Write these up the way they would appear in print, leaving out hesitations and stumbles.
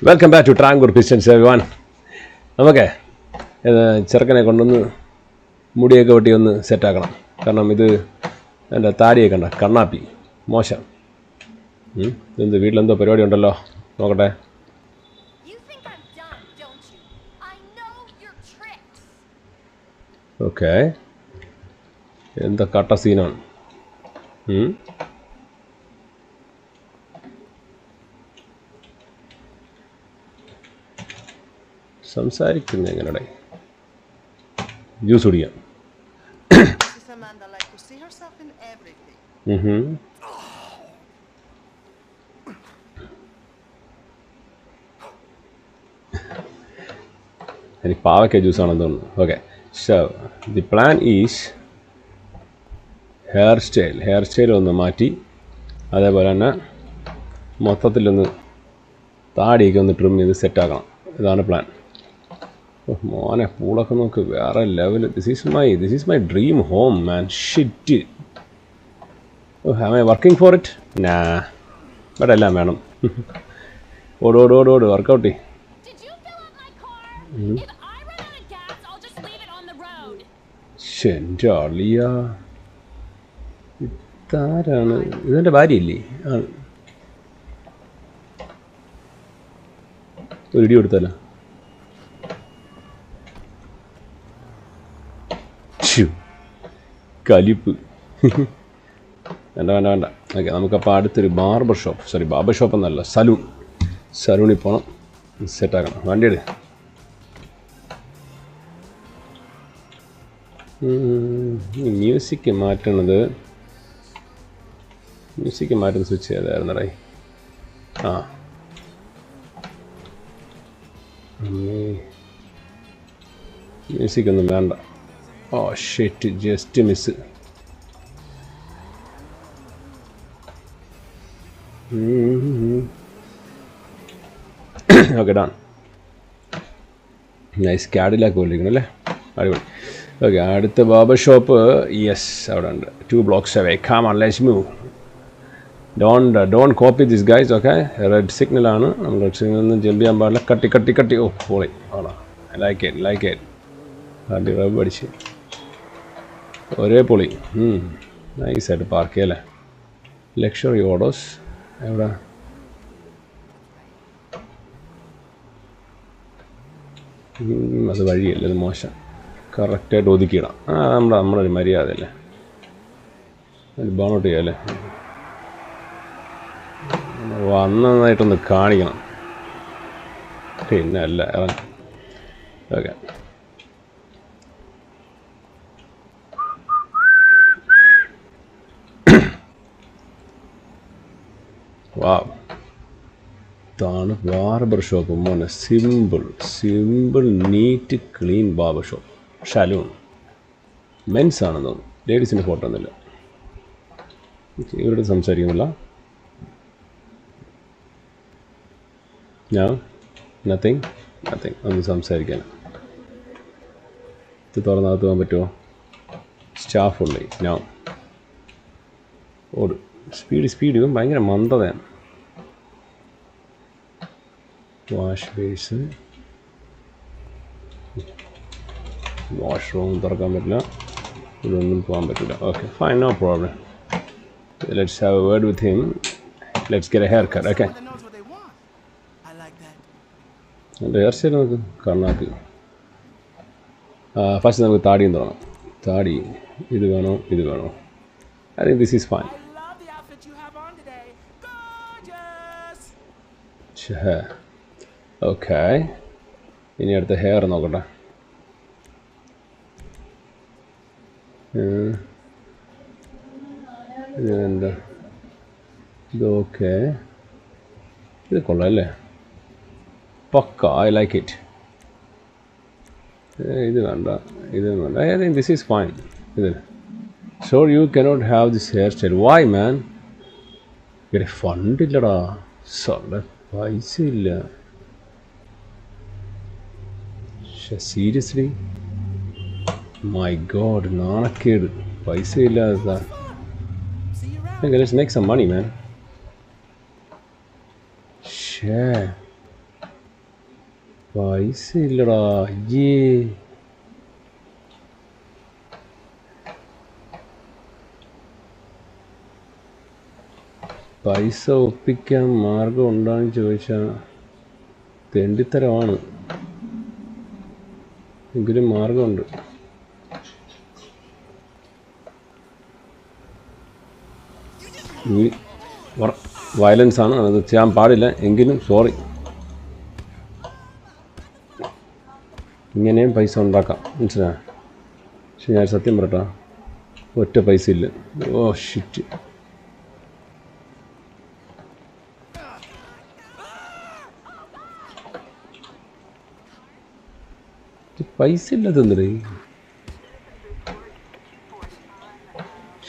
Welcome back to Travancore pistons everyone. നമുക്ക് ചെറുക്കനെ കൊണ്ടൊന്ന് മുടിയൊക്കെ വെട്ടി ഒന്ന് സെറ്റാക്കണം. കാരണം ഇത് എൻ്റെ താടിയൊക്കെ കണ്ട കണ്ണാപ്പി മോശം. എന്ത് വീട്ടിലെന്തോ പരിപാടി ഉണ്ടല്ലോ, നോക്കട്ടെ. ഓക്കെ, എന്താ കട്ട സീനാണ്. സംസാരിക്കുന്ന എങ്ങനെടേ? ജ്യൂസ് കുടിക്കാം. എനിക്ക് പാവയ്ക്ക ജ്യൂസാണെന്ന് തോന്നുന്നു. Okay, so the plan is hair style ഒന്ന് മാറ്റി, അതേപോലെ തന്നെ മൊത്തത്തിലൊന്ന് താടിയൊക്കെ ഒന്ന് ട്രിം ചെയ്ത് സെറ്റാക്കണം. ഇതാണ് പ്ലാൻ. മോനെ പൂളൊക്കെ നോക്ക്, വേറെ level. This is my dream home man. Shit. Am I working for it? നാ, ഇവിടെ എല്ലാം വേണം. ഓട് വർക്കൗട്ട് ചെയ്. എൻ്റെ അളിയ, ഇതാരാണ്? ഇതെൻ്റെ ഭാര്യയില്ലേ? ഒരു ഇടി കൊടുത്തല്ലോ. കലിപ്പ്. വേണ്ട. ഓക്കെ, നമുക്കപ്പോൾ അടുത്തൊരു ബാർബർ ഷോപ്പ് എന്നല്ല, സലൂണിൽ പോകണം, സെറ്റാക്കണം. വണ്ടിയുടെ മ്യൂസിക് മാറ്റുന്ന സ്വിച്ച് ചെയ്തായിരുന്നടേ. മ്യൂസിക് ഒന്നും വേണ്ട. Oh shit, just miss. Okay, done. Nice. Cadillac പോലിരിക്കണം അല്ലേ? അടിപൊളി. ഓക്കെ, അടുത്ത ബാർബർ ഷോപ്പ് യെസ് അവിടെ ഉണ്ട്, 2 blocks away. Come on, let's move. Don't copy this guys. Okay, red സിഗ്നലാണ്. നമ്മൾ റെഡ് സിഗ്നൽ ജമ്പ് ചെയ്യാൻ പാടില്ല. കട്ടി. ഓ പൊളി ആണോ? Like it. അടി റബ്ബ് അടിച്ച് ഒരേ പൊളി. നൈസായിട്ട് പാർക്ക് ചെയ്യല്ലേ. ലക്ഷറി ഓഡോസ് എവിടെ? അത് വഴിയല്ലേ, ഇത് മോശം. കറക്റ്റായിട്ട് ഒതുക്കിയിടാം. നമ്മളൊരു മര്യാദയല്ലേ, അതിൽ ബേണൗട്ട് ചെയ്യാമല്ലേ. നന്നായിട്ടൊന്ന് കാണിക്കണം. പിന്നെ അല്ല. ഓക്കെ, വാവ്, ഇതാണ് ബാർബർ ഷോപ്പ് മോനെ. Simple NEET clean barber shop. Salon men's ആണെന്ന് തോന്നുന്നു, ലേഡീസിൻ്റെ ഫോട്ടോ ഒന്നുമില്ല. ഇവരോട് സംസാരിക്കുന്നില്ല. ഞാൻ നത്തിങ് ഒന്ന് സംസാരിക്കാൻ. ഇത് തുറന്നകത്ത് പോകാൻ പറ്റുമോ? സ്റ്റാഫ് ഉള്ളേ. ഞാൻ ഓട്. സ്പീഡ്. ഇവൻ ഭയങ്കര മന്ദതയാണ്. വാഷ് ബേസ്, വാഷ്റൂം തുറക്കാൻ പറ്റില്ല. ഇതൊന്നും പോകാൻ പറ്റില്ല. Okay, fine, no problem. Let's have a word with him. Let's get a haircut. Okay, എൻ്റെ ഹെയർ സ്റ്റൈൽ നമുക്ക് കണ്ണാക്ക്. ഫസ്റ്റ് നമുക്ക് താടിയും തുടങ്ങാം. താടി ഇത് വേണോ? I think this is fine. Okay, ഇനി അടുത്ത ഹെയർ നോക്കട്ടെ. ഇതെന്താ ഇത്? ഓക്കെ, ഇത് കൊള്ളാം അല്ലേ? പക്ക, ഐ ലൈക്ക് ഇറ്റ്. ഇത് വേണ്ട. I think this is fine. ഇത് sure you cannot have this hair style. Why man? ഇവിടെ ഫണ്ടില്ലടാ, പൈസ ഇല്ല. സീരിയസ്ലി, മൈ ഗോഡ്, നാണക്കേട്. പൈസ ഇല്ലാതെ. ലെറ്റ്സ് മേക്ക് സം മണി മാൻ. പൈസ ഇല്ലടാ. അയ്യേ, പൈസ ഒപ്പിക്കാൻ മാർഗം ഉണ്ടോയെന്ന് ചോദിച്ചാൽ തെണ്ടിത്തരമാണ്. എങ്കിലും മാർഗമുണ്ട്. വയലൻസ് ആണ്, അത് ചെയ്യാൻ പാടില്ല. എങ്കിലും സോറി. ഇങ്ങനെയും പൈസ ഉണ്ടാക്കാം, മനസ്സിലാ. പക്ഷെ ഞാൻ സത്യം പറയട്ടാ, ഒറ്റ പൈസ ഇല്ല. Oh shit. പൈസ ഇല്ലാതെന്തേ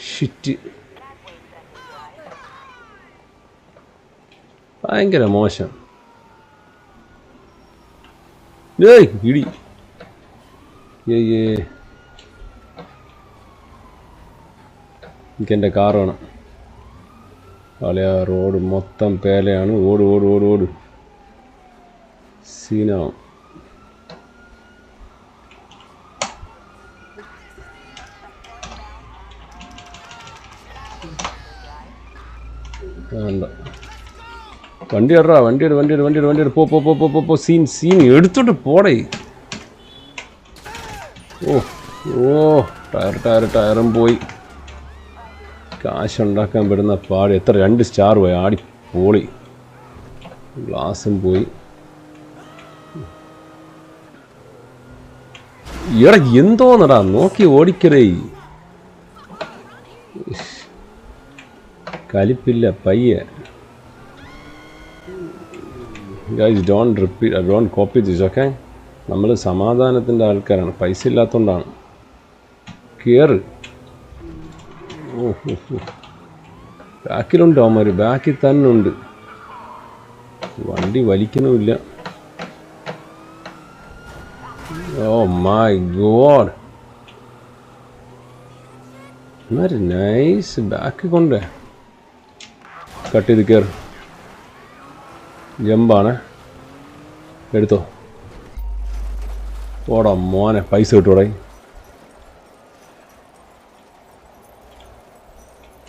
ഷിറ്റ്. ഭയങ്കര മോശം. ഏയ് ഇടി. എനിക്കെൻ്റെ കാർ വേണം. അളയാ, റോഡ് മൊത്തം പേലയാണ്. ഓട് ഓട് ഓട് ഓട്. സീനാവും. വേണ്ട, വണ്ടി ഇടറാ. വണ്ടി എടു. പോ. സീൻ എടുത്തോട്ട് പോടേ. ടയറും പോയി. കാശുണ്ടാക്കാൻ പെടുന്ന പാട്. എത്ര 2 സ്റ്റാർ പോയി. ആടി പോളി. ഗ്ലാസും പോയി. എടാ എന്തോന്നടാ, നോക്കി ഓടിക്കരേ. കലിപ്പില്ല പയ്യെ. Guys, don't copy this, okay? നമ്മൾ സമാധാനത്തിൻ്റെ ആൾക്കാരാണ്. പൈസ ഇല്ലാത്തതുകൊണ്ടാണ്. കയറ്. ബാക്കിലുണ്ട് അവന്മാർ, ബാക്കിൽ തന്നെ ഉണ്ട്. വണ്ടി വലിക്കുന്നുമില്ല. Oh my God, nice. Back കൊണ്ട് കട്ട് ചെയ്ത് കയറി. ജമ്പാണ്. എടുത്തോ. ഓടാ മോനെ, പൈസ കിട്ടൂടെ.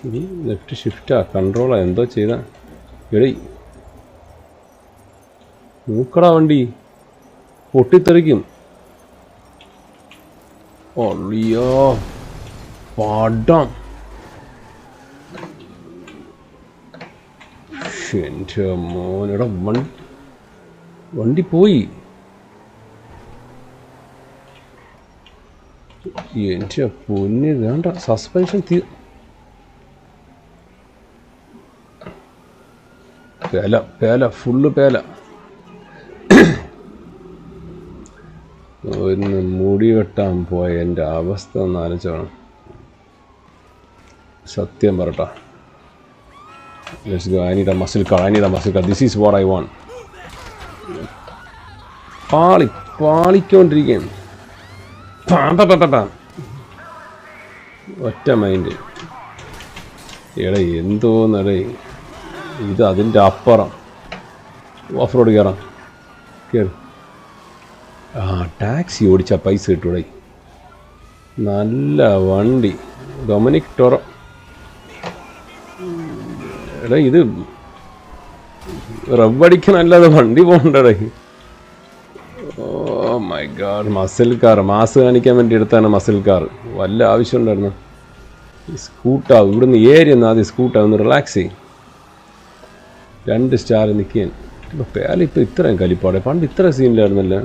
ഇനി ലെഫ്റ്റ് ഷിഫ്റ്റാ കൺട്രോളാ എന്തോ ചെയ്താ. എടീ നോക്കടാ, വണ്ടി പൊട്ടിത്തെറിക്കും. ഒളിയോ പാടാം. എൻ്റെ മോനെടാ, വണ്ടി പോയി. എൻ്റെ പൊന്ന്, വേണ്ട. സസ്പെൻഷൻ പേല ഫുള്ള് പേല. ഒന്ന് മുടി വെട്ടാൻ പോയ എൻ്റെ അവസ്ഥ ഒന്ന് ആലോചിച്ചോണം. സത്യം പറട്ടാ. Let's go. I need a muscle car. This is what I want. പാളിക്കൊണ്ടിരിക്കുകയാണ്. ഒറ്റ മൈൻഡ്. എടേ എന്തോന്നടേ ഇത്. അതിൻ്റെ അപ്പുറം ഓഫ് റോഡ് കയറാം. കയറി. ടാക്സി ഓടിച്ചാൽ പൈസ കിട്ടൂടെ. നല്ല വണ്ടി. Dominic Toro. എടാ ഇത് റബ്ബടിക്കാനല്ലാതെ വണ്ടി പോകണ്ടേ. Oh my god. Muscle car. Mass കാണിക്കാൻ വേണ്ടി എടുത്താണ് മസിൽ കാർ. വല്ല ആവശ്യം ഉണ്ടായിരുന്നു. സ്കൂട്ടാവും. ഇവിടുന്ന് ഏരിയ ആദ്യം സ്കൂട്ടാവും. റിലാക്സ് ചെയ്യും. 2 സ്റ്റാർ നിൽക്കാൻ. ഇപ്പോൾ പേലിപ്പോൾ ഇത്രയും കലിപ്പാടെ. പണ്ട് ഇത്ര സീനിലായിരുന്നല്ലോ.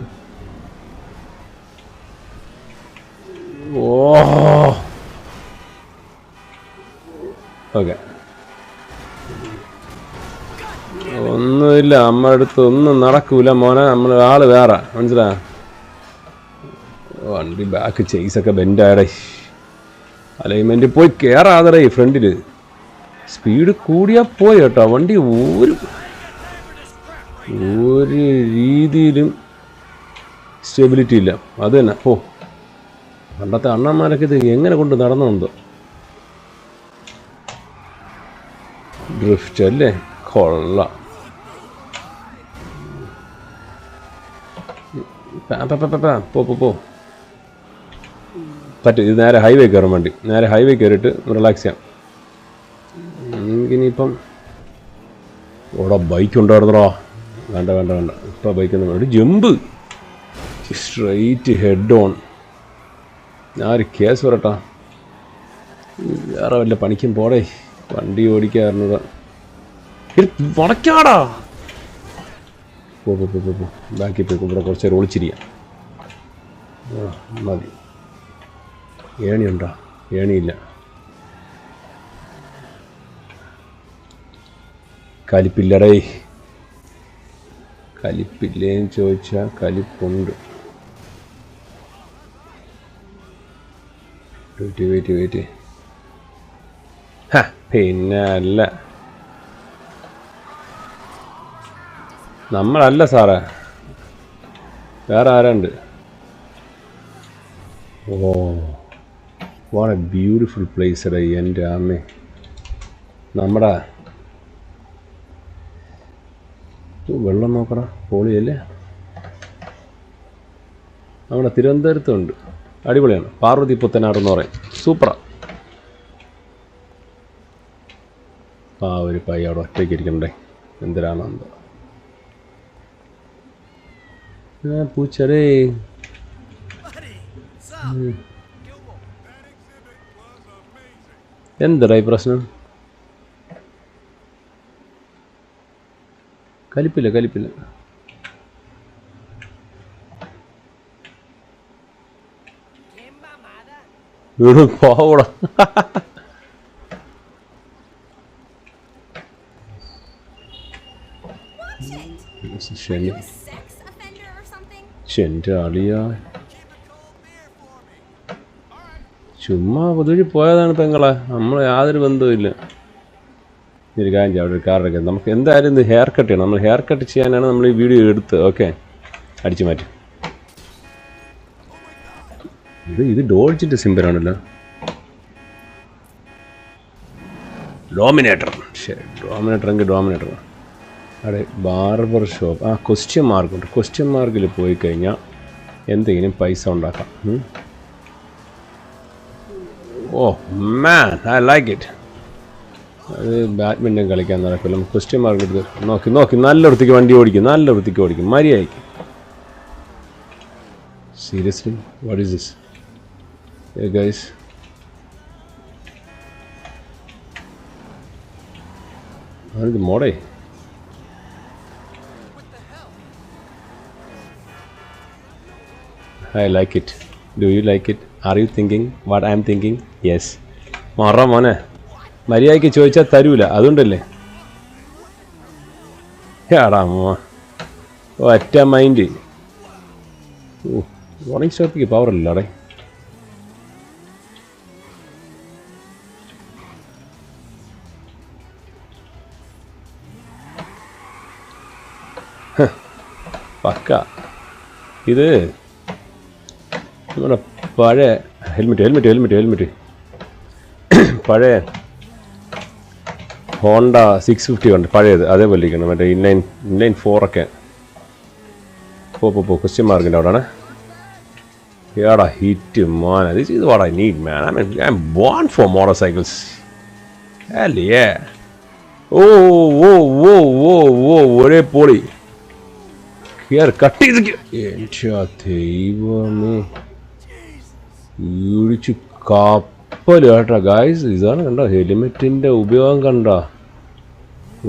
ഓക്കെ, ഒന്നുമില്ല. നമ്മുടെ അടുത്ത് ഒന്നും നടക്കൂല മോനെ. നമ്മൾ ആള് വേറെ, മനസ്സിലാ. വണ്ടി ബാക്ക് ചേസൊക്കെ ബെൻഡായടേ. അലൈൻമെൻറ്റ് പോയി കയറാതടേ. ഫ്രണ്ടിൽ സ്പീഡ് കൂടിയാൽ പോയി കേട്ടോ. വണ്ടി ഒരു രീതിയിലും സ്റ്റെബിലിറ്റി ഇല്ല. അത് തന്നെ. പണ്ടത്തെ അണ്ണന്മാരൊക്കെ ഇത് എങ്ങനെ കൊണ്ട് നടന്നുണ്ടോ. ഡ്രിഫ്റ്റ് അല്ലേ, കൊള്ളാം. പോ പറ്റും. ഇത് നേരെ ഹൈവേ കയറാൻ വേണ്ടി. നേരെ ഹൈവേ കയറിയിട്ട് റിലാക്സ് ചെയ്യാം. എനിക്കിനിയിപ്പം ഇവിടെ ബൈക്ക് ഉണ്ടായിരുന്നോ? വേണ്ട വേണ്ട വേണ്ട, ഇപ്പോൾ ബൈക്കൊന്നും വേണ്ട. Jump straight head on. ഞാനൊരു കേസ് വരട്ടാ, വേറെ വല്ല പണിക്കും പോടേ. വണ്ടി ഓടിക്കാറുന്നത് വടക്കാടാ. പോ ബാക്കി പോയി ഇവിടെ കുറച്ച് നേരം ഒളിച്ചിരിക്കാം. മതി. ഏണിയുണ്ടോ? ഏണിയില്ല. കലിപ്പില്ലടേ. കലിപ്പില്ലേന്ന് ചോദിച്ചാൽ കലിപ്പുണ്ട്. വെയിറ്റ്. പിന്നെ അല്ല, നമ്മളല്ല സാറേ, വേറെ ആരുണ്ട്? Oh what a beautiful place എടേ. എൻ്റെ അമ്മേ, നമ്മുടെ വെള്ളം നോക്കടാ, പൊളിയല്ലേ. നമ്മുടെ തിരുവനന്തപുരത്തുണ്ട്, അടിപൊളിയാണ്. പാർവതി പുത്തനാട് എന്ന് പറയും, സൂപ്പറാണ്. ആ ഒരു പയ്യ അവിടെ ഒറ്റയ്ക്ക് ഇരിക്കണ്ടേ, എന്തിനാണ് എന്തോ. പൂച്ചടേ. എന്തടാ ഈ പ്രശ്നം? കലിപ്പില്ല. ഇവിടെ പോവടാ. എൻ്റെ അളിയ ചുമ്മാ പൊതുവഴി പോയതാണ് പെങ്ങളെ, നമ്മൾ യാതൊരു ബന്ധവുമില്ല. ഒരു കാര്യം ചെയ്യാം, അവിടെ ഒരു കാർ എടുക്കാം. നമുക്ക് എന്തായാലും ഇത് ഹെയർ കട്ട് ചെയ്യണം. നമ്മൾ ഹെയർ കട്ട് ചെയ്യാനാണ് നമ്മൾ ഈ വീഡിയോ എടുത്ത്. ഓക്കെ, അടിച്ചു മാറ്റും. ഇത് ഡോൾജിൻ്റെ സിമ്പലാണല്ലോ. ഡോമിനേറ്റർ. ശരി, ഡോമിനേറ്റർ. അവിടെ ബാർബർ ഷോപ്പ്. ആ ക്വസ്റ്റ്യൻ മാർക്കുണ്ട്. ക്വസ്റ്റ്യൻ മാർക്കിൽ പോയി കഴിഞ്ഞാൽ എന്തെങ്കിലും പൈസ ഉണ്ടാക്കാം. ഓ മാൻ, ഐ ലൈക്ക് ഇറ്റ്. അത് ബാഡ്മിൻ്റൺ കളിക്കാൻ നടക്കില്ല. ക്വസ്റ്റ്യൻ മാർക്ക് എടുത്ത് നോക്കി നല്ല വൃത്തിക്ക് വണ്ടി ഓടിക്കും, മര്യാദയ്ക്ക്. Seriously, what is this? Hey guys, the mode. I like it. Do you like it? Are you thinking what I am thinking? Yes. Marra mone. മര്യാദയ്ക്ക് ചോദിച്ചാൽ തരൂല, അതുകൊണ്ടല്ലേ. യാടാ മോ, ഒറ്റ മൈൻഡ്. വാർണിംഗ് സ്റ്റോപ്പിക്ക് പവർ ഇല്ലാടേ. പക്ക. ഇത് നമ്മുടെ പഴയ ഹെൽമെറ്റ് പഴയ ഹോണ്ട 650 ഉണ്ട്, പഴയത്. അതേപോലെ ഇരിക്കണം, മറ്റേ ഇൻലൈൻ 4 പോ ക്വസ്റ്റ്യൻ മാർക്കിൻ്റെ അവിടെയാണ്. ഏടാ hit man, this is what I need man. I am born for motorcycles. അല്ലേ? ഓ ഒരേ പൊളി. കട്ട് ചെയ്ത് എൻ്റെ ദൈവമേ, ഇടിച്ചു കപ്പൽ കേട്ടോ ഗായ്സ്. ഇതാണ് കണ്ടോ ഹെൽമെറ്റിൻ്റെ ഉപയോഗം, കണ്ടോ?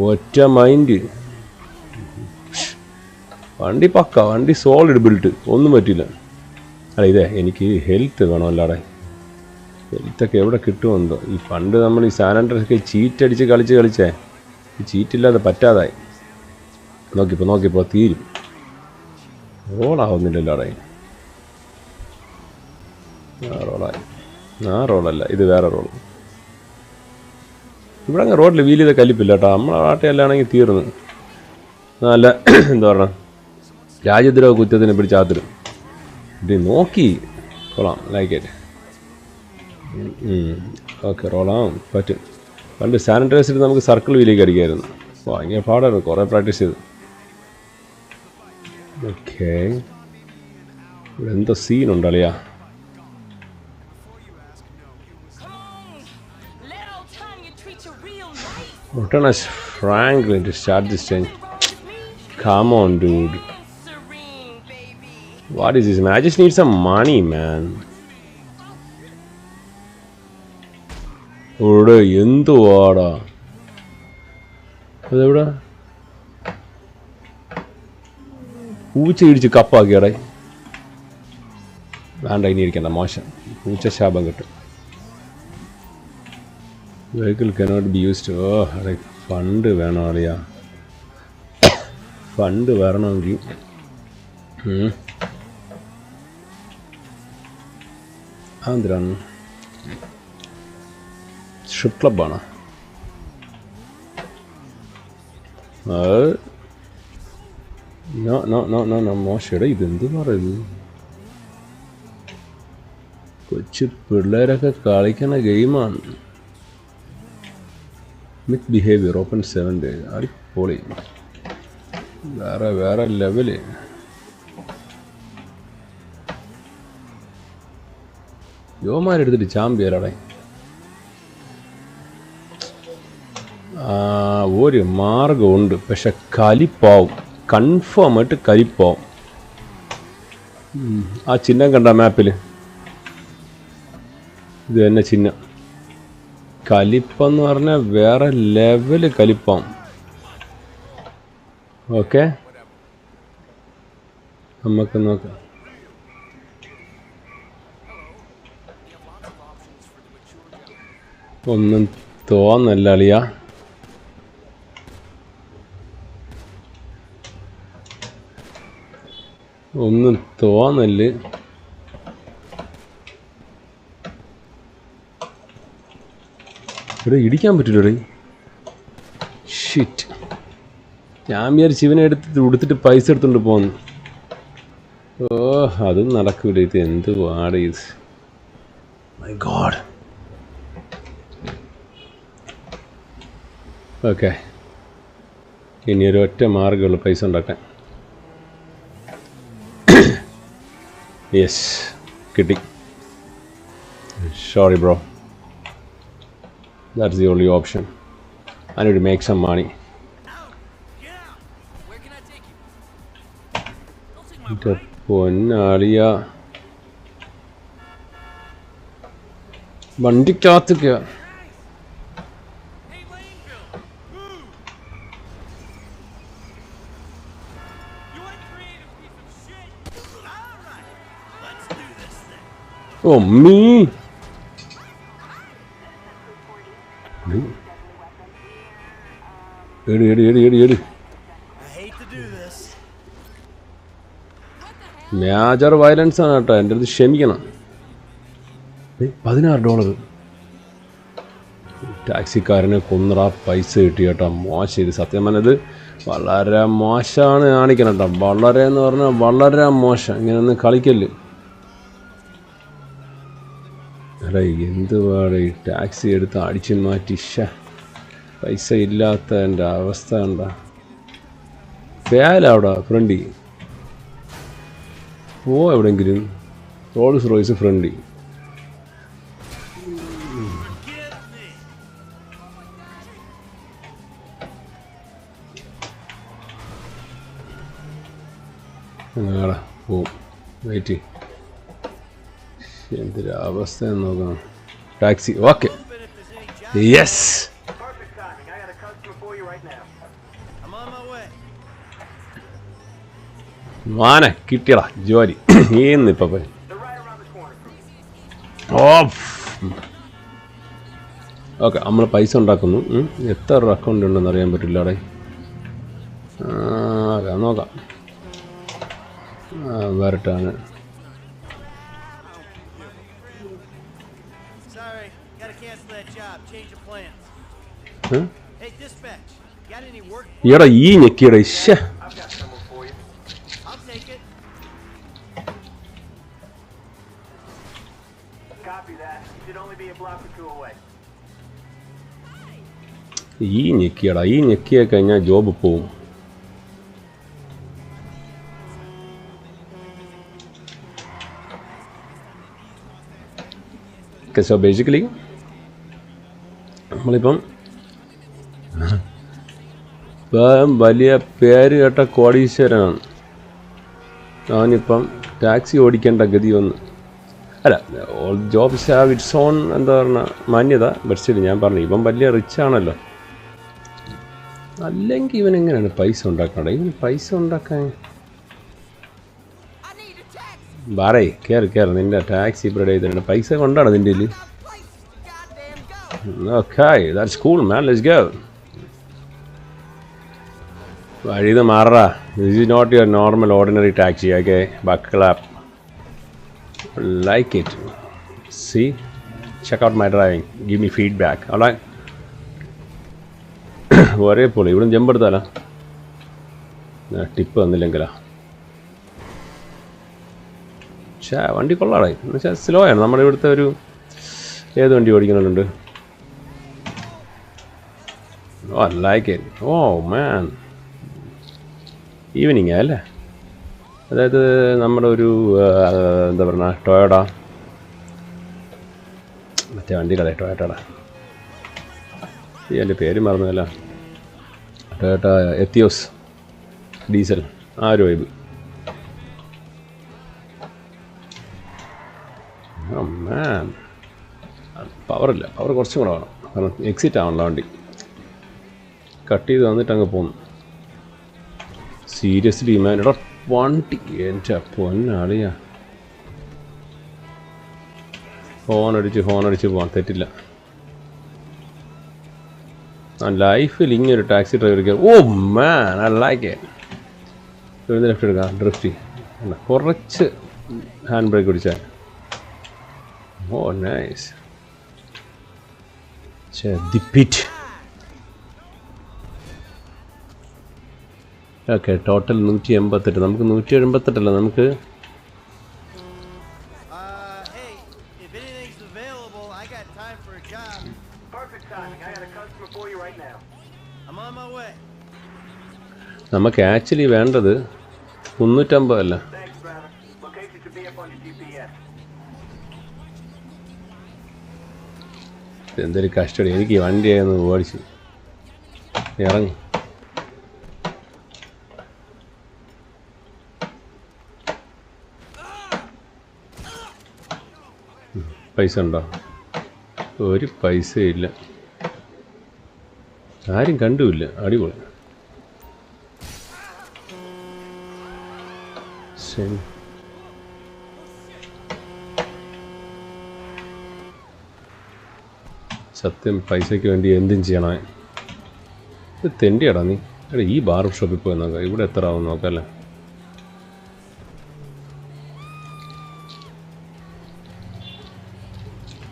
ഒറ്റ മൈൻഡ്. വണ്ടി പക്ക, വണ്ടി സോളിഡ് ബിൽറ്റ്, ഒന്നും പറ്റില്ല. അല്ല ഇതേ, എനിക്ക് ഹെൽത്ത് വേണമല്ലാടെ. ഹെൽത്തൊക്കെ എവിടെ കിട്ടുമെന്തോ. ഈ പണ്ട് നമ്മൾ ഈ സാനൻഡറൊക്കെ ചീറ്റടിച്ച് കളിച്ചേ ഈ ചീറ്റില്ലാതെ പറ്റാതായി. നോക്കിപ്പോ തീരും. റോളാവുന്നില്ലല്ലോ അവിടെ. ആ റോളല്ല, ഇത് വേറെ റോള്. ഇവിടെ അങ്ങ് റോഡിൽ വീൽ ചെയ്ത കലിപ്പില്ല കേട്ടോ. നമ്മളെ നാട്ടിലാണെങ്കിൽ തീർന്ന്. നല്ല എന്താ പറയുക, രാജ്യദ്രോഹ കുറ്റത്തിനെ പിടിച്ചാത്തിരും. ഇത് നോക്കി കൊള്ളാം, ലൈക്ക് ഇറ്റ്. ഓക്കെ, റോളാം പറ്റും. പണ്ട് സാനിറ്റൈസർ നമുക്ക് സർക്കിൾ വീലേക്ക് അടിക്കായിരുന്നു. ഭയങ്കര പാടായിരുന്നു, കുറേ പ്രാക്ടീസ് ചെയ്തു. ഓക്കെ, ഇവിടെ എന്താ സീനുണ്ട് അളിയാ. Return as Franklin to start this thing. Come on, dude. What is this, man? I just need some money, man. ഇവിടെ എന്തുവാടാ അതെവിടെ പൂച്ച ഇടിച്ച് കപ്പാക്കിയാടേ. വേണ്ട, ഇനി ഇരിക്കണ്ട, മോശം. പൂച്ച ശാപം കിട്ടും. Vehicle cannot be used. Oh അതെ, ഫണ്ട് വേണം അറിയാ. ഫണ്ട് വരണമെങ്കിൽ അതെന്തിനാണ്? സ്ട്രിപ്പ് ക്ലബ്ബാണ് അത്. മോശയുടെ ഇതെന്ത് പറയുന്നത്? കൊച്ചു പിള്ളേരൊക്കെ കളിക്കുന്ന ഗെയിമാണ്. Myth behaviour open 7 days. അടിപൊളി, വേറെ ലെവല്. യോമാരെടുത്തിട്ട് ചാമ്പ്യരാടെ. ഒരു മാർഗമുണ്ട്, പക്ഷെ കലിപ്പാവും, കൺഫേം ആയിട്ട് കലിപ്പാവും. ആ ചിഹ്നം കണ്ട മാപ്പിൽ? ഇത് തന്നെ ചിഹ്നം. കലിപ്പെന്ന് പറഞ്ഞാൽ വേറെ ലെവല് കലിപ്പാവും. ഓക്കെ, നമുക്ക് നോക്കാം. ഒന്നും തോന്നല്ല അളിയ. ഒന്നും തോന്നല്. ഇവിടെ ഇടിക്കാൻ പറ്റില്ലടേ. ഷിറ്റ്, ഞാൻ വിചാരിച്ച് ഇവനെ ഉടുത്തിട്ട് പൈസ എടുത്തുകൊണ്ട് പോന്നു. ഓ, അതും നടക്കൂല. ഇത് എന്ത് പാട് ഇത്. My God. ഓക്കെ, ഇനി ഒരു ഒറ്റ മാർഗ്ഗമുള്ളൂ പൈസ ഉണ്ടാക്കാൻ. യെസ്, കിട്ടി. Sorry bro, that's the only option. I need to make some money. പൊന്നാളിയ, വണ്ടിക്കകത്തൊക്കെ ഓ മീ. ഏട് മേജർ വയലൻസ് ആണ് കേട്ടോ. എൻ്റെ അടുത്ത് ക്ഷമിക്കണം. $16 ടാക്സിക്കാരനെ കൊന്നറ പൈസ കിട്ടി കേട്ടോ. മോശം ഇത്, സത്യം പറഞ്ഞത് വളരെ മോശമാണ് കാണിക്കണം കേട്ടോ. വളരെ എന്ന് പറഞ്ഞാൽ വളരെ മോശം. ഇങ്ങനെയൊന്നും കളിക്കല്. അല്ല, എന്തുപാട് ഈ ടാക്സി എടുത്ത് അടിച്ചു മാറ്റി. പൈസ ഇല്ലാത്ത എൻ്റെ അവസ്ഥ കണ്ട. പേലവിടെ ഫ്രണ്ടി പോ, എവിടെയെങ്കിലും റോൾസ് റോയ്സ് ഫ്രണ്ടി. പോവും. വെയിറ്റ്, എന്തൊരു അവസ്ഥ നോക്കണം. Taxi, okay, yes. മാന കിട്ടിയടാ ജോലി. ഇന്നിപ്പോ പോയി. ഓക്കെ, നമ്മൾ പൈസ ഉണ്ടാക്കുന്നു. എത്ര അക്കൗണ്ട് ഉണ്ടെന്ന് അറിയാൻ പറ്റില്ല അവിടെ. നോക്കാം. വരട്ടാണ്. ഈടാ ഈ ഞെക്കിയടാ. ഇശ്ശ, ഈ ഞെക്കിയടാ. ഈ ഞെക്കിയെ കഴിഞ്ഞാൽ ജോബ് പോവും. സോ ബേസിക്കലി നമ്മളിപ്പം വലിയ പേര് കേട്ട കോടീശ്വരനാണ്. അവനിപ്പം ടാക്സി ഓടിക്കേണ്ട ഗതി വന്നു. അല്ല, all jobs have its on എന്താ പറഞ്ഞ മാന്യത. ബട്ട് സ്റ്റിൽ ഞാൻ പറഞ്ഞു ഇവൻ വലിയ റിച്ച് ആണല്ലോ. അല്ലെങ്കിൽ ഇവൻ എങ്ങനെയാണ് പൈസ ഉണ്ടാക്കണ്ടേ? ഇവന് പൈസ ഉണ്ടാക്കാൻ ബാറേ കയറി നിൻ്റെ ടാക്സി ഇവിടെ ചെയ്തിട്ടുണ്ട്. പൈസ കൊണ്ടാണ് നിൻ്റെ കയ്യിൽ? Okay, that's cool man, let's go. വഴിന്ന് മാറാ. This is not your normal ordinary taxi. Okay, buckle up. Like it. See, check out my driving. Give me feedback. Alright. ഒരേ പോലെ ഇവിടെ ജമ്പ് എടുത്താലോ? ടിപ്പ് വന്നില്ലെങ്കിലാ. വണ്ടി കൊള്ളാടായി. എന്നുവെച്ചാൽ സ്ലോ ആണ്. നമ്മുടെ ഇവിടുത്തെ ഒരു ഏത് വണ്ടി ഓടിക്കുന്നുണ്ട്? Oh, like it. Oh man, evening അല്ലേ? അതായത് നമ്മുടെ ഒരു എന്താ പറയുക, ടൊയോട്ട, മറ്റേ വണ്ടികളെ ടൊയോട്ടയുടെ എൻ്റെ പേര് മറന്നതല്ല, ടൊയോട്ട എത്തിയോസ് ഡീസൽ, ആ ഒരു വൈബ്. മാൻ, പവറില്ല, പവർ കുറച്ചും കൂടെ വേണം. കാരണം എക്സിറ്റ് ആവണല്ലോ വണ്ടി. കട്ട് ചെയ്ത് വന്നിട്ട് അങ്ങ് പോന്നു. സീരിയസ്ലി മാൻ, എടാ വണ്ടി എൻ്റെ പൊന്നാളിയാ. ഹോണടിച്ച് പോകാൻ തെറ്റില്ല. ലൈഫിൽ ഇങ്ങനൊരു ടാക്സി ഡ്രൈവർക്ക് oh man, I like it. ഇവിടുന്ന് ലെഫ്റ്റ് എടുക്കാം, ഡ്രിഫ്റ്റ് അല്ല, കുറച്ച് ഹാൻഡ് ബ്രേക്ക് പിടിച്ചാൽ. Oh nice. ദിപ്പിറ്റ്. Okay, total 188. നമുക്ക് 178 നമുക്ക് നമുക്ക് ആക്ച്വലി വേണ്ടത് 350 അല്ല. എന്തൊരു കഷ്ടം. എനിക്ക് വണ്ടിയായിരുന്നു ഓടിച്ച് ഇറങ്ങി. പൈസ ഉണ്ടോ? ഒരു പൈസയില്ല, ആരും കണ്ടുമില്ല. അടിപൊളി. ശരി, സത്യം പൈസയ്ക്ക് വേണ്ടി എന്തും ചെയ്യണേ. ഇത് തെണ്ടിയാടാ നീ. എടാ, ഈ ബാർബർ ഷോപ്പിൽ പോയി നോക്കാം, ഇവിടെ എത്ര ആവും നോക്കാമല്ലേ.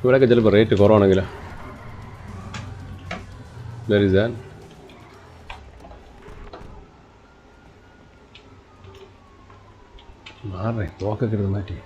ഇവിടെയൊക്കെ ചിലപ്പോൾ റേറ്റ് കുറവാണെങ്കിലോ. Where is that? മാറേ, പോക്കൊക്കെ എടുത്ത് മാറ്റി.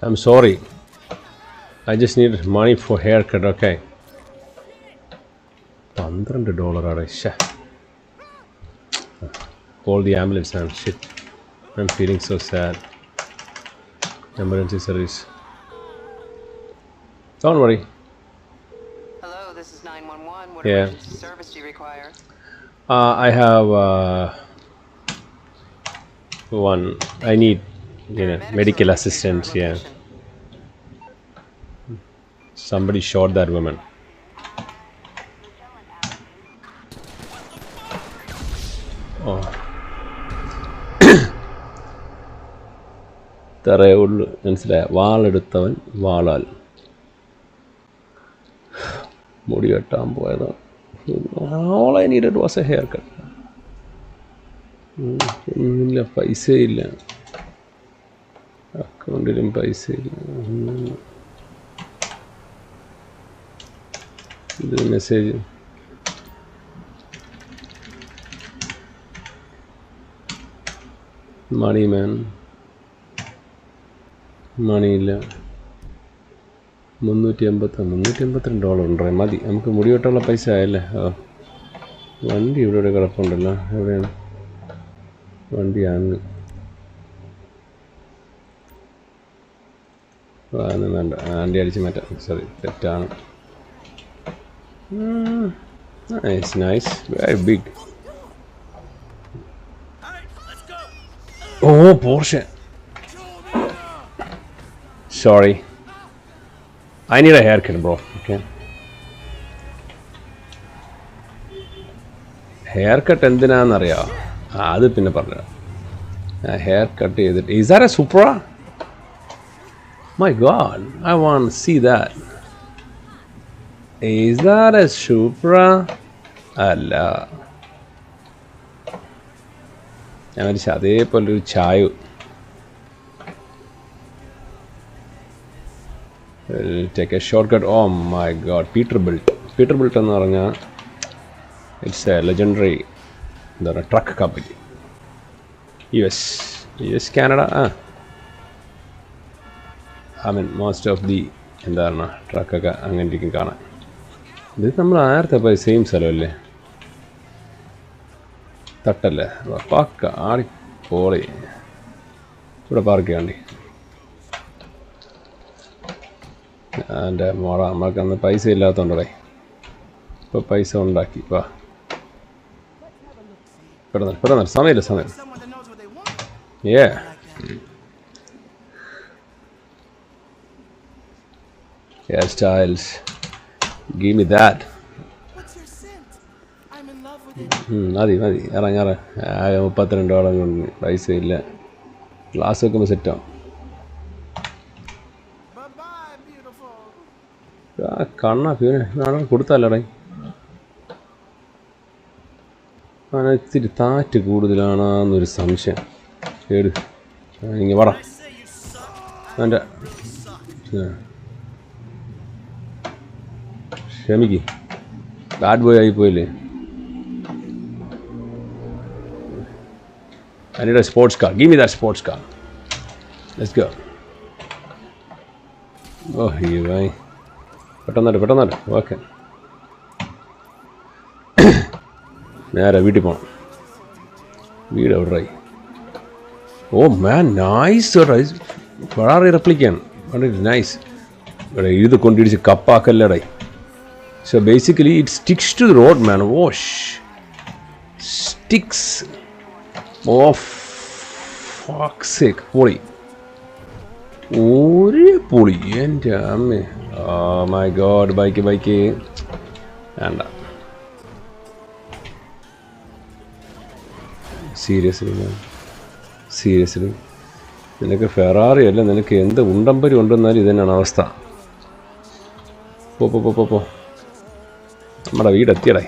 I'm sorry. I just need money for haircut, okay? $12 are shit. Call the ambulance, man. Shit. I'm feeling so sad. Emergency service. Don't worry. Hello, this is 911. What emergency service do you require? I have one. I need medical assistance. Yeah. Somebody shot that woman. Oh. ഇത്രയേ ഉള്ളൂ, മനസ്സിലായ? വാളെടുത്തവൻ വാളാൽ. മുടി വെട്ടാൻ പോയതാണ്. All I needed was a haircut. ഒന്നുമില്ല, പൈസയില്ല, അക്കൗണ്ടിലും പൈസയില്ല. ഇത് മെസ്സേജ് മണി മാൻ മണിയില്ല. $382 ഉണ്ടേ. മതി, നമുക്ക് മുടി വെട്ടുള്ള പൈസ ആയല്ലേ. വണ്ടി ഇവിടെ കിടപ്പുണ്ടല്ലോ. എവിടെയാണ് വണ്ടി? അങ്ങ് വേണ്ട, ആൻറ്റി അടിച്ച് മാറ്റാം. സോറി, തെറ്റാണ്. Nice, very big. Oh, Porsche. Sorry, I need a haircut, bro. Okay. Haircut എന്തിനാണെന്നറിയോ? അത് പിന്നെ പറഞ്ഞു. ഹെയർ കട്ട് ചെയ്തിട്ട്. Is that a Supra? My God, I want to see that. Is that a Supra? അല്ല, ഞാൻ വിചാരിച്ചു അതേപോലൊരു ചായ. Take a shortcut. Oh my God, Peterbilt എന്ന് പറഞ്ഞാൽ ഇറ്റ്സ് എ ലെജൻഡറി എന്താ പറയുക truck company. US Canada. I mean most of the എന്താ പറയുക ട്രക്കൊക്കെ അങ്ങനെ ഇരിക്കും കാണാൻ. ഇത് നമ്മൾ നേരത്തെ പോയി സെയിം സ്ഥലമല്ലേ? തട്ടല്ലേ? പക്ക ആടിപ്പോളി. ഇവിടെ പാർക്ക് ചെയ്യണ്ടി. എൻ്റെ മോള, നമ്മൾക്ക് അന്ന് പൈസ ഇല്ലാത്തതുകൊണ്ടേ ഇപ്പോൾ പൈസ ഉണ്ടാക്കി. വാ, പെട്ടെന്ന് സമയമില്ല. Hair styles, give me that. മതി ഇറങ്ങാറ്. ആകെ $32 കൊണ്ട് പൈസ ഇല്ല. ഗ്ലാസ് വെക്കുമ്പോൾ സെറ്റാവും. കണ്ണാ നാളെ കൊടുത്തല്ലടേ. അവന് ഇത്തിരി താറ്റ് കൂടുതലാണെന്നൊരു സംശയം. ഏട് ഇങ്ങനെ പറ. എൻ്റെ ക്ഷമിക്ക്, ബാഡ് ബോയ് ആയിപ്പോയില്ലേ. I need a sports car. Give me that sports car. Let's go. Oh, here I. പെട്ടെന്നല്ല. ഓക്കെ, നേരെ വീട്ടിൽ പോകണം. വീട് എവിടെയായി? Oh man, nice. ഫെറാറി റെപ്ലിക്കാണ്. നൈസ്. ഇവിടെ ഇത് കൊണ്ടിടിച്ച് കപ്പാക്കല്ലടേ. So basically it sticks to the road man. Oh sticks. Oh fuck sake. പൊളി, ഒരേ പൊളി. എൻ്റെ അമ്മേ. Oh my God, ബൈക്ക് വേണ്ട. സീരിയസ്ലി നിനക്ക് ഫെറാറി അല്ല, നിനക്ക് എന്ത് ഉണ്ടമ്പരി ഉണ്ടെന്നാലും ഇത് തന്നെയാണ് അവസ്ഥ. പോ. നമ്മുടെ വീടെത്തിയടേ.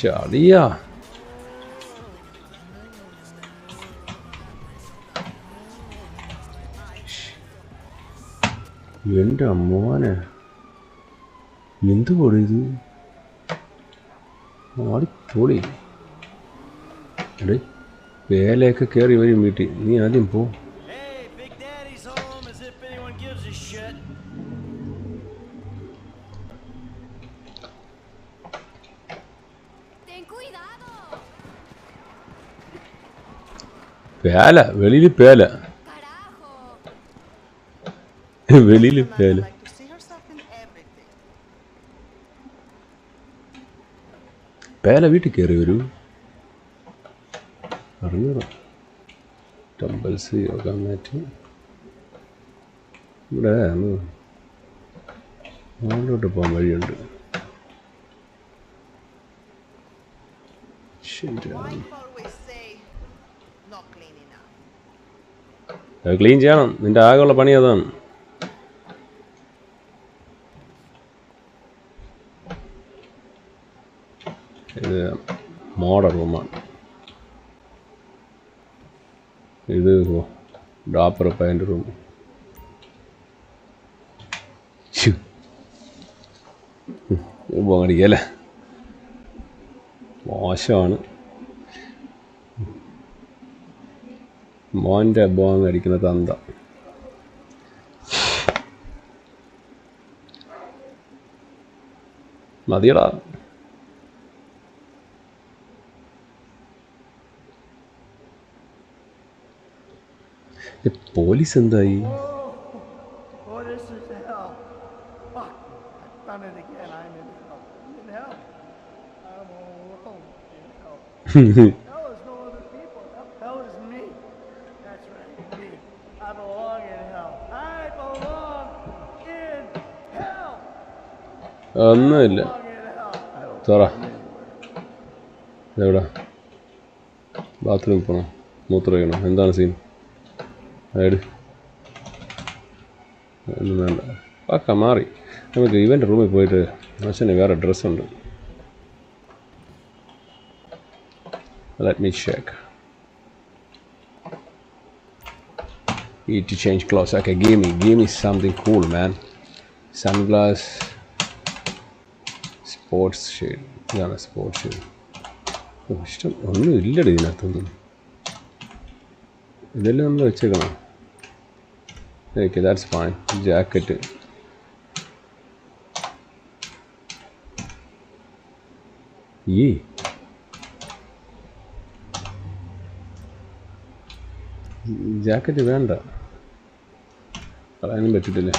ചളിയാ. എൻ്റെ അമ്മോനെ, എന്ത് പൊടി ഇത്? ആടിപ്പൊളി. എടേ, വേലയൊക്കെ കയറി വരും വീട്ടിൽ. നീ ആദ്യം പോ. പേല വെളിയിൽ പേല. പേല വീട്ടിൽ കയറി വരൂ. അറിഞ്ഞോ ടംബിൾസ്, യോഗ മാറ്റ്. ഇവിടെ മുകളിലോട്ട് പോകാൻ വഴിയുണ്ട്. ക്ലീൻ ചെയ്യണം. നിന്റെ ആകെയുള്ള പണി അതാണ്. ഇത് മോഡൽ റൂമാണ്. ഇത് ഡാപ്പർ പാൻ്റ് റൂം. മോശമാണ്. മോൻ്റെ ബോങ് അടിക്കുന്ന തന്ത. മതിയടാ. പോലീസ് എന്തായി? ഒന്നുമില്ല. തുറ. എവിടെ? ബാത്റൂമിൽ പോകണം, മൂത്രം ഒഴിക്കണം. എന്താണ് സീൻ? അതായത് ഒന്നും വേണ്ട. പാക്ക മാറി. നമുക്ക് ഇവൻ്റെ റൂമിൽ പോയിട്ട് അച്ഛന് വേറെ ഡ്രസ്സുണ്ട്. Let me check. Need to change clothes. Okay, give me something cool, man. Sunglass, sports shade. Yeah, sports shade. ഇഷ്ടം ഒന്നും ഇല്ലടി ഇതിനകത്തൊന്നും. ഇതെല്ലാം നമ്മൾ വെച്ചേക്കണം. Okay, that's fine. ജാക്കറ്റ്. ഈ ജാക്കറ്റ് വേണ്ട, കളയാനും പറ്റിട്ടില്ല.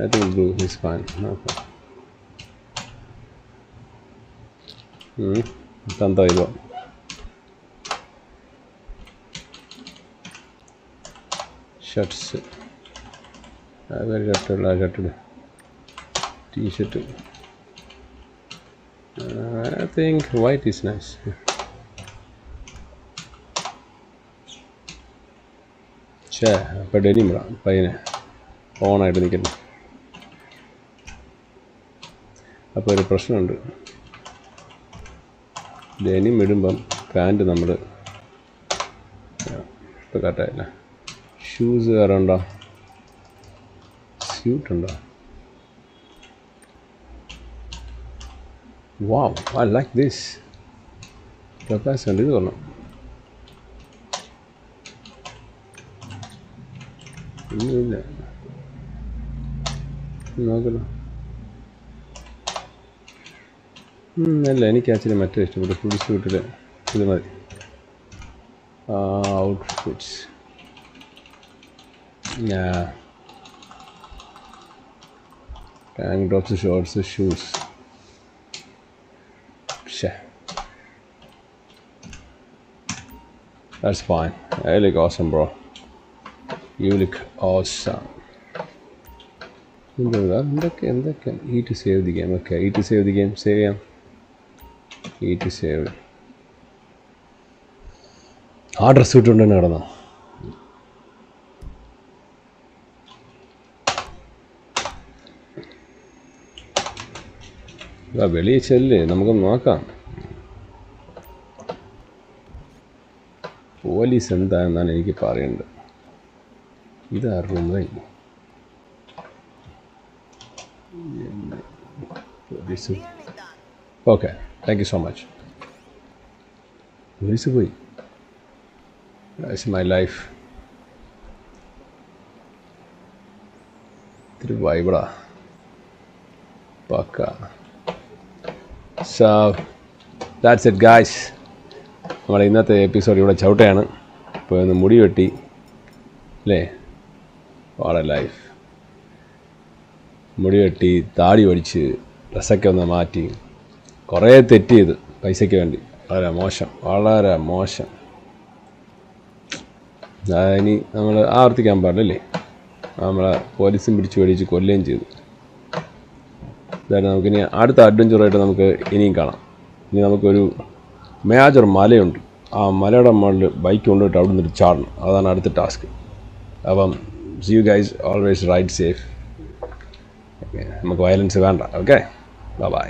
I think blue is fine. Okay. തന്ത ഇതോ. ഷർട്ട്സ് ഷർട്ടുള്ള ഷർട്ടിട്. T shirt. I think white is nice. ഛേ, അപ്പോൾ ഡെനിം ഇടാം പയ്യനെ ഓണായിട്ട് നിൽക്കുന്നു. അപ്പോൾ ഒരു പ്രശ്നമുണ്ട്. ഡെനിം ഇടുമ്പം പാൻറ്റ് നമ്മൾ ഇപ്പോൾ കറക്റ്റായില്ല. ഷൂസ് വേറെ ഉണ്ടോ? സ്യൂട്ടുണ്ടോ? Wow, I like this. പ്രകാശുണ്ട്. ഇത് കൊള്ളാം. ഇല്ല നോക്കല്ലോ. അല്ല, എനിക്ക് ആക്ച്വലി മറ്റേ ഇഷ്ടപ്പെട്ടു. ഫുൾ സ്യൂട്ടിൽ ഇത് മതി. Outfits tank tops, shorts, shoes. That's fine. I look awesome, bro. You look awesome. എന്തൊക്കെ E to save the game. Okay, E to save the game. Save ചെയ്യാം. E to save. ആ dress ഇട്ടുകൊണ്ട് തന്നെ കിടന്നോ? വെളിയിൽ ചെല്ല്, നമുക്ക് നോക്കാം. പോലീസ് എന്താണെന്നാണ് എനിക്ക് പറയേണ്ടത്. ഇതാ റൂമേ. Police. Okay, thank you so much. Police പോയി. That's my life. ഇത്തിരി വൈബടാ പക്ക. So that's it guys. നമ്മുടെ ഇന്നത്തെ എപ്പിസോഡ് ഇവിടെ ചവിട്ടയാണ്. ഇപ്പോൾ ഒന്ന് മുടി വെട്ടി അല്ലേ, വാടെ ലൈഫ്. മുടി വെട്ടി, താടി പഠിച്ച്, ഡ്രസ്സൊക്കെ ഒന്ന് മാറ്റി, കുറേ തെറ്റ് ചെയ്ത് പൈസയ്ക്ക് വേണ്ടി. വളരെ മോശം, വളരെ മോശം. ഇനി നമ്മൾ ആവർത്തിക്കാൻ പാടില്ലല്ലേ. നമ്മളെ പോലീസും പിടിച്ച് മേടിച്ച് കൊല്ലുകയും ചെയ്തു. അതായത് നമുക്കിനി അടുത്ത അഡ്വഞ്ചറായിട്ട് നമുക്ക് ഇനിയും കാണാം. ഇനി നമുക്കൊരു മേജർ മലയുണ്ട്. ആ മലയുടെ മുകളിൽ ബൈക്ക് കൊണ്ടുപോയിട്ട് അവിടെ നിന്നൊരു ചാടണം. അതാണ് അടുത്ത ടാസ്ക്. അപ്പം see you guys, always ride safe. നമുക്ക് വയലൻസ് വേണ്ട. Okay, bye bye.